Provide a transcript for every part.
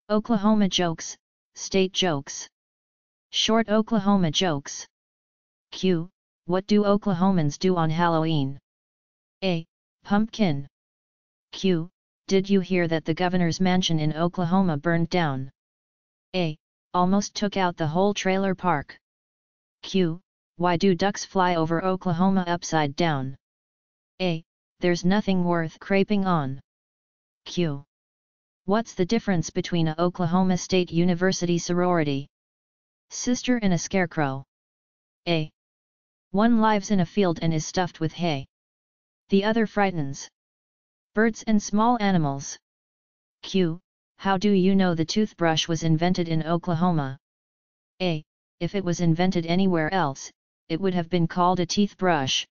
Oklahoma jokes, state jokes. Short Oklahoma jokes. Q. What do Oklahomans do on Halloween? A. Pumpkin. Q. Did you hear that the governor's mansion in Oklahoma burned down? A. Almost took out the whole trailer park. Q. Why do ducks fly over Oklahoma upside down? A. There's nothing worth craping on. Q. What's the difference between a Oklahoma State University sorority sister and a scarecrow? A. One lives in a field and is stuffed with hay. The other frightens birds and small animals. Q. How do you know the toothbrush was invented in Oklahoma? A. If it was invented anywhere else, it would have been called a teeth brush.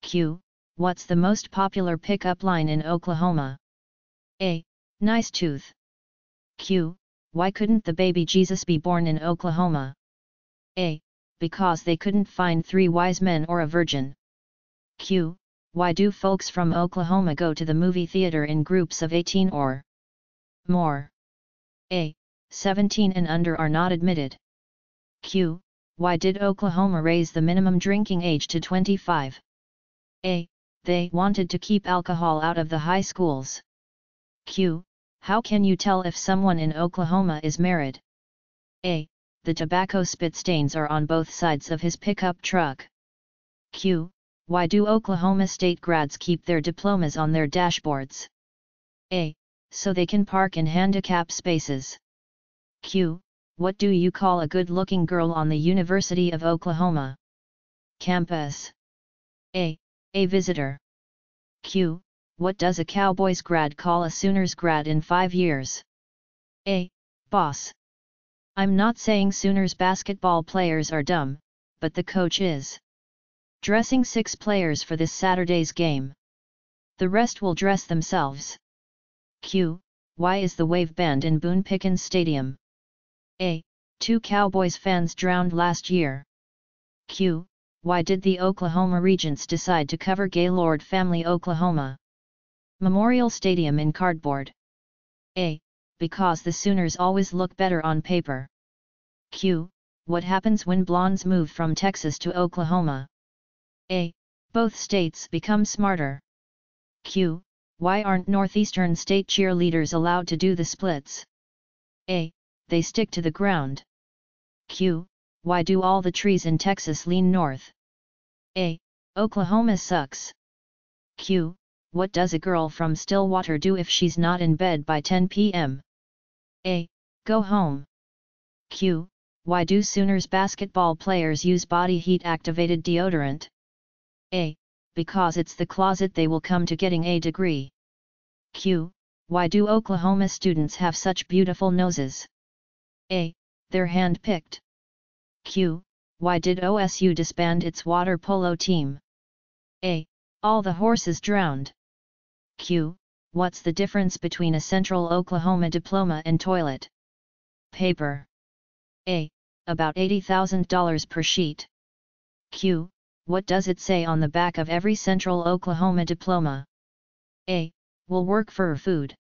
Q. What's the most popular pickup line in Oklahoma? A. Nice tooth. Q. Why couldn't the baby Jesus be born in Oklahoma? A. Because they couldn't find 3 wise men or a virgin. Q. Why do folks from Oklahoma go to the movie theater in groups of 18 or more? A. 17 and under are not admitted. Q. Why did Oklahoma raise the minimum drinking age to 25? A. They wanted to keep alcohol out of the high schools. Q. How can you tell if someone in Oklahoma is married? A. The tobacco spit stains are on both sides of his pickup truck. Q. Why do Oklahoma State grads keep their diplomas on their dashboards? A. So they can park in handicap spaces. Q. What do you call a good-looking girl on the University of Oklahoma campus? A. A visitor. Q. What does a Cowboys grad call a Sooners grad in 5 years? A. Boss. I'm not saying Sooners basketball players are dumb, but the coach is dressing 6 players for this Saturday's game. The rest will dress themselves. Q. Why is the Wave banned in Boone Pickens Stadium? A. 2 Cowboys fans drowned last year. Q. Why did the Oklahoma Regents decide to cover Gaylord Family Oklahoma Memorial Stadium in cardboard? A. Because the Sooners always look better on paper. Q. What happens when blondes move from Texas to Oklahoma? A. Both states become smarter. Q. Why aren't Northeastern State cheerleaders allowed to do the splits? A. They stick to the ground. Q. Why do all the trees in Texas lean north? A. Oklahoma sucks. Q. What does a girl from Stillwater do if she's not in bed by 10 p.m.? A. Go home. Q. Why do Sooners basketball players use body heat activated deodorant? A. Because it's the closet they will come to getting a degree. Q. Why do Oklahoma students have such beautiful noses? A. They're hand-picked. Q. Why did OSU disband its water polo team? A. All the horses drowned. Q. What's the difference between a Central Oklahoma diploma and toilet paper? A. About $80,000 per sheet. Q. What does it say on the back of every Central Oklahoma diploma? A. Will work for food.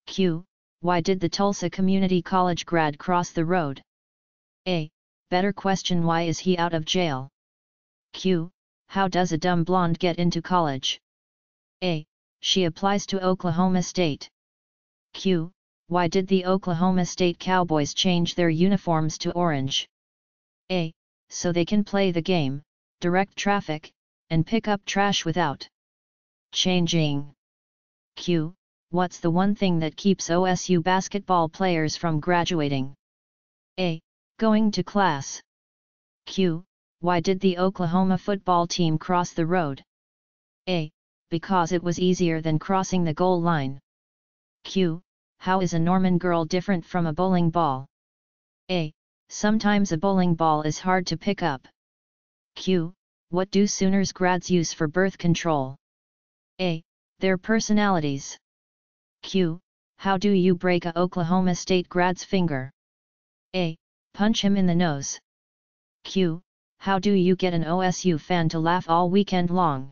Q. Why did the Tulsa Community College grad cross the road? A. Better question, why is he out of jail? Q. How does a dumb blonde get into college? A. She applies to Oklahoma State. Q. Why did the Oklahoma State Cowboys change their uniforms to orange? A. So they can play the game, direct traffic, and pick up trash without changing. Q. What's the one thing that keeps OSU basketball players from graduating? A. Going to class. Q. Why did the Oklahoma football team cross the road? A. Because it was easier than crossing the goal line. Q. How is a Norman girl different from a bowling ball? A. Sometimes a bowling ball is hard to pick up. Q. What do Sooners grads use for birth control? A. Their personalities. Q. How do you break a Oklahoma State grad's finger? A. Punch him in the nose. Q. How do you get an OSU fan to laugh all weekend long?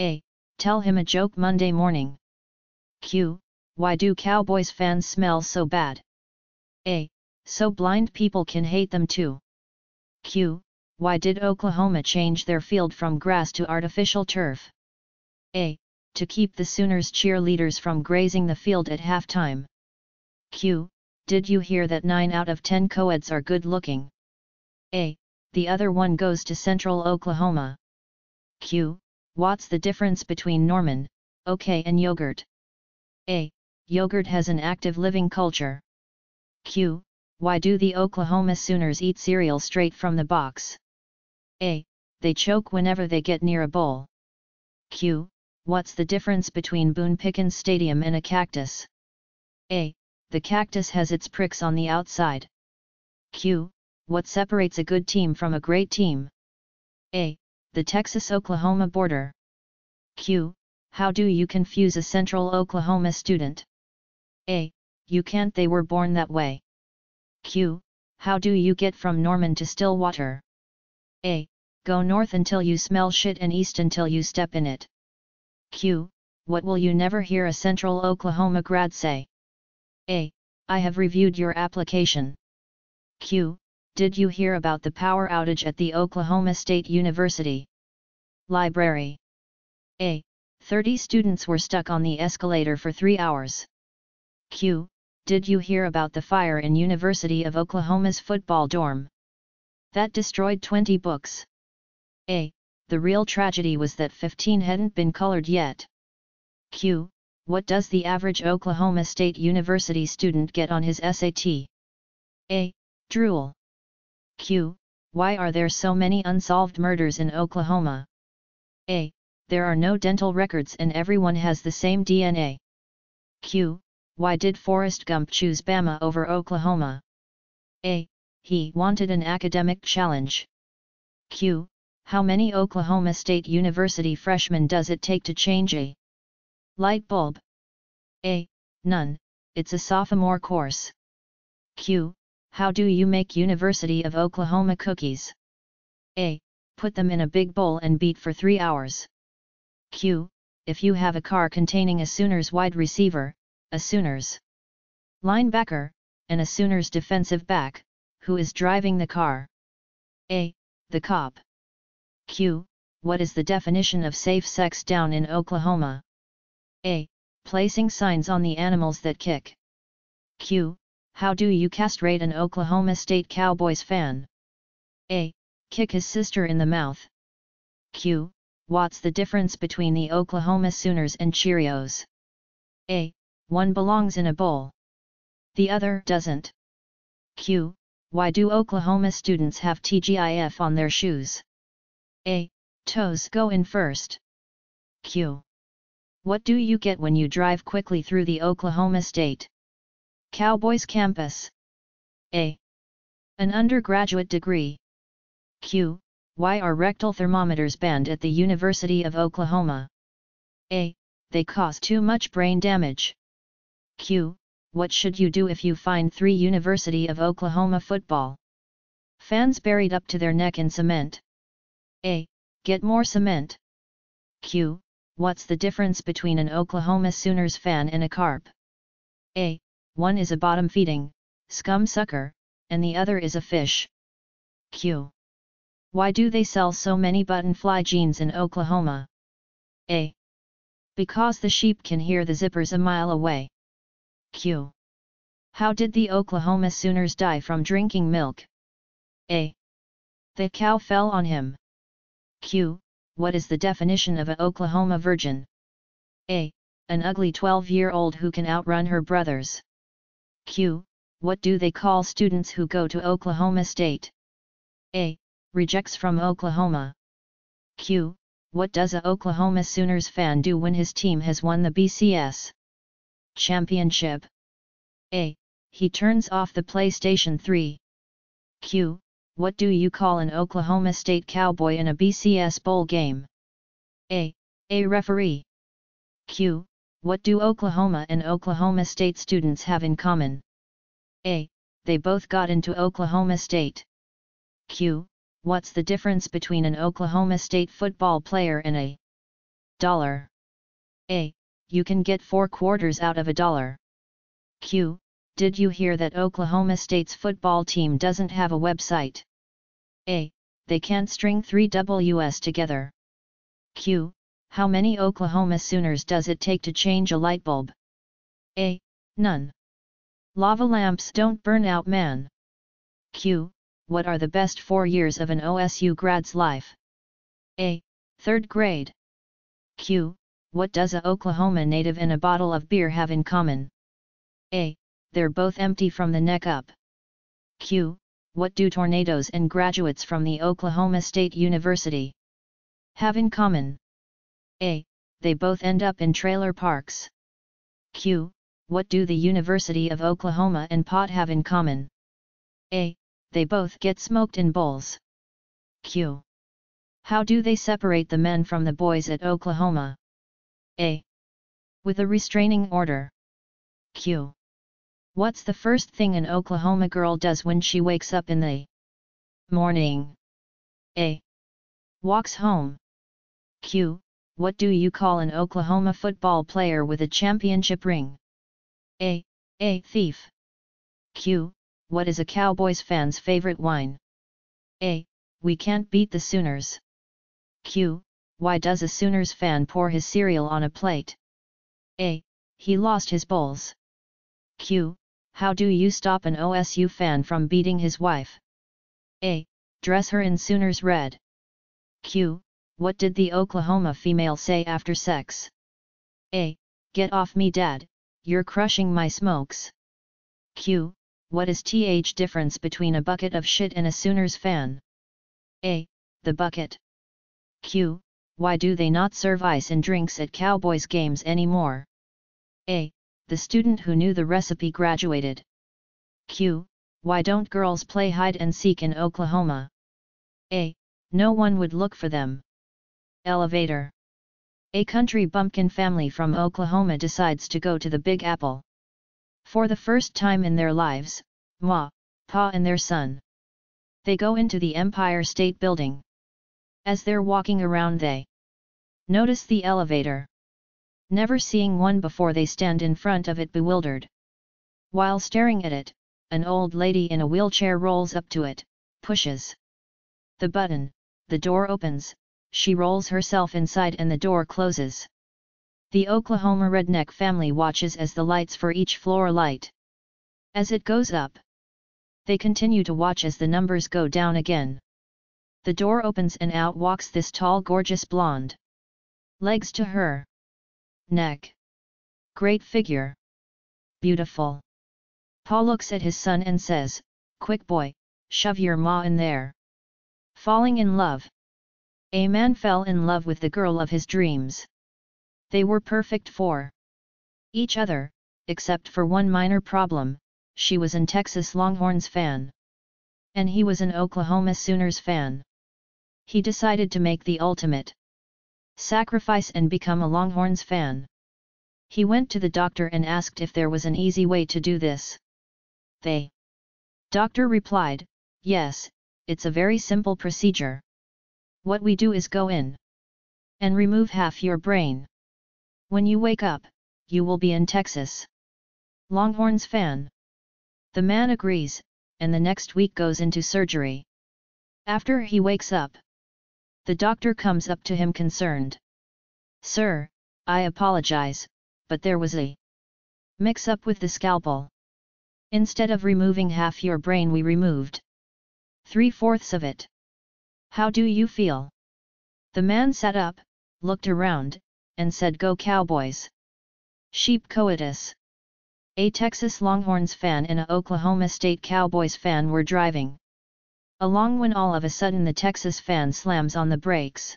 A. Tell him a joke Monday morning. Q. Why do Cowboys fans smell so bad? A. So blind people can hate them too. Q. Why did Oklahoma change their field from grass to artificial turf? A. To keep the Sooners cheerleaders from grazing the field at halftime. Q. Did you hear that 9 out of 10 co-eds are good looking? A. The other one goes to Central Oklahoma. Q. What's the difference between Norman, OK and yogurt? A. Yogurt has an active living culture. Q. Why do the Oklahoma Sooners eat cereal straight from the box? A. They choke whenever they get near a bowl. Q. What's the difference between Boone Pickens Stadium and a cactus? A. The cactus has its pricks on the outside. Q. What separates a good team from a great team? A. The Texas-Oklahoma border. Q. How do you confuse a Central Oklahoma student? A. You can't, they were born that way. Q. How do you get from Norman to Stillwater? A. Go north until you smell shit and east until you step in it. Q. What will you never hear a Central Oklahoma grad say? A. I have reviewed your application. Q. Did you hear about the power outage at the Oklahoma State University library? A. 30 students were stuck on the escalator for 3 hours. Q. Did you hear about the fire in University of Oklahoma's football dorm? That destroyed 20 books. A. The real tragedy was that 15 hadn't been colored yet. Q. What does the average Oklahoma State University student get on his SAT? A. Drool. Q. Why are there so many unsolved murders in Oklahoma? A. There are no dental records and everyone has the same DNA. Q. Why did Forrest Gump choose Bama over Oklahoma? A. He wanted an academic challenge. Q. How many Oklahoma State University freshmen does it take to change a light bulb? A. None, it's a sophomore course. Q. How do you make University of Oklahoma cookies? A. Put them in a big bowl and beat for 3 hours. Q. If you have a car containing a Sooners wide receiver, a Sooners linebacker, and a Sooners defensive back, who is driving the car? A. The cop. Q. What is the definition of safe sex down in Oklahoma? A. Placing signs on the animals that kick. Q. How do you castrate an Oklahoma State Cowboys fan? A. Kick his sister in the mouth. Q. What's the difference between the Oklahoma Sooners and Cheerios? A. One belongs in a bowl. The other doesn't. Q. Why do Oklahoma students have TGIF on their shoes? A. Toes go in first. Q. What do you get when you drive quickly through the Oklahoma State Cowboys campus? A. An undergraduate degree. Q. Why are rectal thermometers banned at the University of Oklahoma? A. They cause too much brain damage. Q. What should you do if you find 3 University of Oklahoma football fans buried up to their neck in cement? A. Get more cement. Q. What's the difference between an Oklahoma Sooners fan and a carp? A. One is a bottom-feeding scum sucker, and the other is a fish. Q. Why do they sell so many button-fly jeans in Oklahoma? A. Because the sheep can hear the zippers a mile away. Q. How did the Oklahoma Sooners die from drinking milk? A. The cow fell on him. Q. What is the definition of a Oklahoma virgin? A. An ugly 12-year-old who can outrun her brothers. Q. What do they call students who go to Oklahoma State? A. Rejects from Oklahoma. Q. What does a Oklahoma Sooners fan do when his team has won the BCS championship? A. He turns off the PlayStation 3. Q. What do you call an Oklahoma State Cowboy in a BCS bowl game? A. A referee. Q. What do Oklahoma and Oklahoma State students have in common? A. They both got into Oklahoma State. Q. What's the difference between an Oklahoma State football player and a dollar? A. you can get 4 quarters out of a dollar. Q. Did you hear that Oklahoma State's football team doesn't have a website? A. They can't string 3 Ws together. Q. How many Oklahoma Sooners does it take to change a light bulb? A. None. Lava lamps don't burn out, man. Q. What are the best 4 years of an OSU grad's life? A. 3rd grade. Q. What does a Oklahoma native and a bottle of beer have in common? A. They're both empty from the neck up. Q. What do tornadoes and graduates from the Oklahoma State University have in common? A. They both end up in trailer parks. Q. What do the University of Oklahoma and pot have in common? A. They both get smoked in bowls. Q. How do they separate the men from the boys at Oklahoma? A. With a restraining order. Q. What's the first thing an Oklahoma girl does when she wakes up in the morning? A. Walks home. Q. What do you call an Oklahoma football player with a championship ring? A. A thief. Q. What is a Cowboys fan's favorite wine? A. We can't beat the Sooners. Q. Why does a Sooners fan pour his cereal on a plate? A. He lost his bowls. Q. How do you stop an OSU fan from beating his wife? A. Dress her in Sooners red. Q. What did the Oklahoma female say after sex? A. Get off me, dad, you're crushing my smokes. Q. What is th difference between a bucket of shit and a Sooners fan? A. The bucket. Q. Why do they not serve ice and drinks at Cowboys games anymore? A. The student who knew the recipe graduated. Q. Why don't girls play hide and seek in Oklahoma? A. No one would look for them. Elevator. A country bumpkin family from Oklahoma decides to go to the Big Apple. For the first time in their lives, Ma, Pa and their son. They go into the Empire State Building. As they're walking around, they notice the elevator. Never seeing one before, they stand in front of it bewildered. While staring at it, an old lady in a wheelchair rolls up to it, pushes the button, the door opens, she rolls herself inside and the door closes. The Oklahoma redneck family watches as the lights for each floor light. As it goes up, they continue to watch as the numbers go down again. The door opens and out walks this tall, gorgeous blonde. Legs to her neck. Great figure. Beautiful. Pa looks at his son and says, "Quick boy, shove your ma in there." Falling in love. A man fell in love with the girl of his dreams. They were perfect for each other, except for one minor problem: she was an Texas Longhorns fan. And he was an Oklahoma Sooners fan. He decided to make the ultimate sacrifice and become a Longhorns fan. He went to the doctor and asked if there was an easy way to do this. The doctor replied, "Yes, it's a very simple procedure. What we do is go in and remove half your brain. When you wake up, you will be in Texas Longhorns fan." The man agrees, and the next week goes into surgery. After he wakes up, the doctor comes up to him concerned. "Sir, I apologize, but there was a mix-up with the scalpel. Instead of removing half your brain, we removed 3/4 of it. How do you feel?" The man sat up, looked around, and said, "Go Cowboys." Sheep coitus. A Texas Longhorns fan and a Oklahoma State Cowboys fan were driving along when all of a sudden the Texas fan slams on the brakes.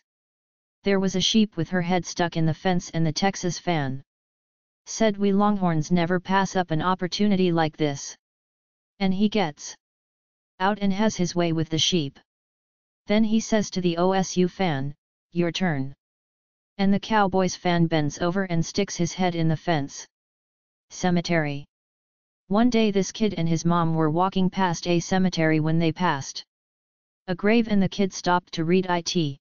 There was a sheep with her head stuck in the fence, and the Texas fan said, "We Longhorns never pass up an opportunity like this." And he gets out and has his way with the sheep. Then he says to the OSU fan, "Your turn." And the Cowboys fan bends over and sticks his head in the fence. Cemetery. One day this kid and his mom were walking past a cemetery when they passed a grave, and the kid stopped to read it.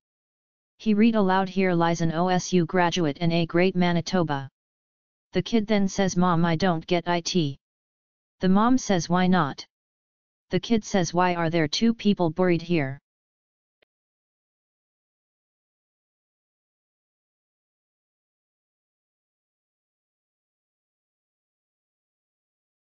He read aloud, "Here lies an OSU graduate and a great Manitoba." The kid then says, "Mom, I don't get it." The mom says, "Why not?" The kid says, "Why are there two people buried here?"